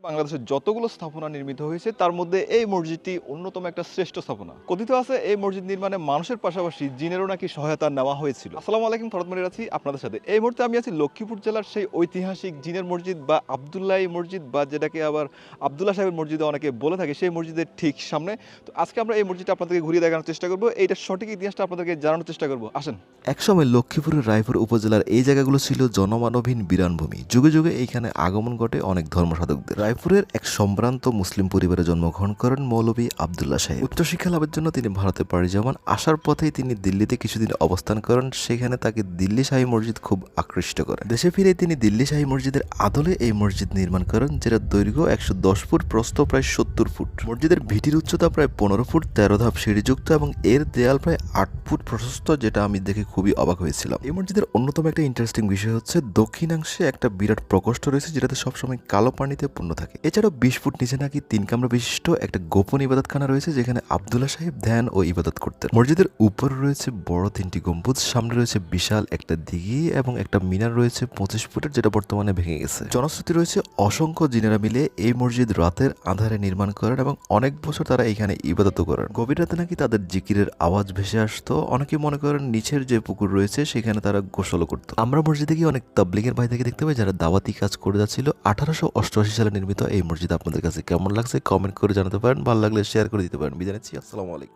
বাংলাদেশের যতগুলো স্থাপনা নির্মিত হয়েছে তার মধ্যে এই মসজিদটি অন্যতম একটা শ্রেষ্ঠ স্থাপনা। কথিত আছে এই মসজিদ নির্মাণে মানুষের পাশাপাশি জিনেরও নাকি সহায়তা নেওয়া হয়েছিল। আসসালামু আলাইকুম, ফরহাদ মনির আছি আপনাদের সাথে। এই মুহূর্তে আমি আছি লক্ষ্মীপুর জেলার সেই ঐতিহাসিক জিনের মসজিদ বা আবদুল্লাহ মসজিদ, বা যেটাকে আবার আবদুল্লাহ সাহেবের মসজিদে অনেকে বলে থাকে, সেই মসজিদের ঠিক সামনে। তো আজকে আমরা এই মসজিদটা আপনাদেরকে ঘুরিয়ে দেখানোর চেষ্টা করবো, এইটার সঠিক ইতিহাসটা আপনাদেরকে জানানোর চেষ্টা করবো। আসেন। একসময় লক্ষ্মীপুরের রায়পুর উপজেলার এই জায়গাগুলো ছিল জনমানবহীন বিরানভূমি। যুগে যুগে এইখানে আগমন ঘটে অনেক ধর্মসাধকদের। রায়পুরের এক সম্ভ্রান্ত মুসলিম পরিবারে জন্মগ্রহণ করেন মৌলভী আবদুল্লাহ সাহেব। উচ্চশিক্ষা লাভের জন্য তিনি ভারতে পাড়ি জমান। আসার পথেই তিনি দিল্লিতে কিছুদিন অবস্থান করেন। সেখানে তাকে দিল্লি শাহী মসজিদ খুব আকৃষ্ট করে। দেশে ফিরে তিনি দিল্লি শাহী মসজিদের আদলে এই মসজিদ নির্মাণ করেন, যেটা দৈর্ঘ্য 110 ফুট, প্রস্থ প্রায় 70 ফুট। মসজিদের ভিটির উচ্চতা প্রায় 15 ফুট, 13 ধাপ সিঁড়িযুক্ত এবং এর দেয়াল প্রায় 8 ফুট প্রশস্ত, যেটা আমি দেখে খুবই অবাক হয়েছিলাম। এই মসজিদের অন্যতম একটা ইন্টারেস্টিং বিষয় হচ্ছে দক্ষিণাংশে একটা বিরাট প্রকোষ্ঠ রয়েছে, যেটাতে সবসময় কালো পানিতে পূর্ণ থাকে। এছাড়াও 20 ফুট নিচে নাকি 3 কামরা বিশিষ্ট একটা গোপন ইবাদতখানা রয়েছে, যেখানে আবদুল্লাহ সাহেব ধ্যান ও ইবাদত করতেন। মসজিদের উপরে রয়েছে বড় 3টি গম্বুজ, সামনে রয়েছে বিশাল একটা দিঘি এবং একটা মিনার রয়েছে 25 ফুটের, যেটা বর্তমানে ভেঙে গেছে। জনশ্রুতি রয়েছে অসংখ্য জিনেরা মিলে এই মসজিদ রাতের আঁধারে নির্মাণ করেন এবং অনেক বছর তারা এখানে ইবাদত করেন। গভীর রাতে নাকি তাদের জিকিরের আওয়াজ ভেসে আসতো। অনেকে মনে করেন নিচের যে পুকুর রয়েছে সেখানে তারা গোসল করত। আমরা মসজিদে গিয়ে অনেক তাবলিগের ভাই থেকে দেখতে পাই যারা দাওয়াতি কাজ করে যাচ্ছিল। 1888 সালে নির্মিত এই মসজিদ আপনাদের কাছে কেমন লাগছে কমেন্ট করে জানাতে পারেন। ভালো লাগলে শেয়ার করে দিতে পারেন। বিদায় নিচ্ছি, আসসালামু আলাইকুম।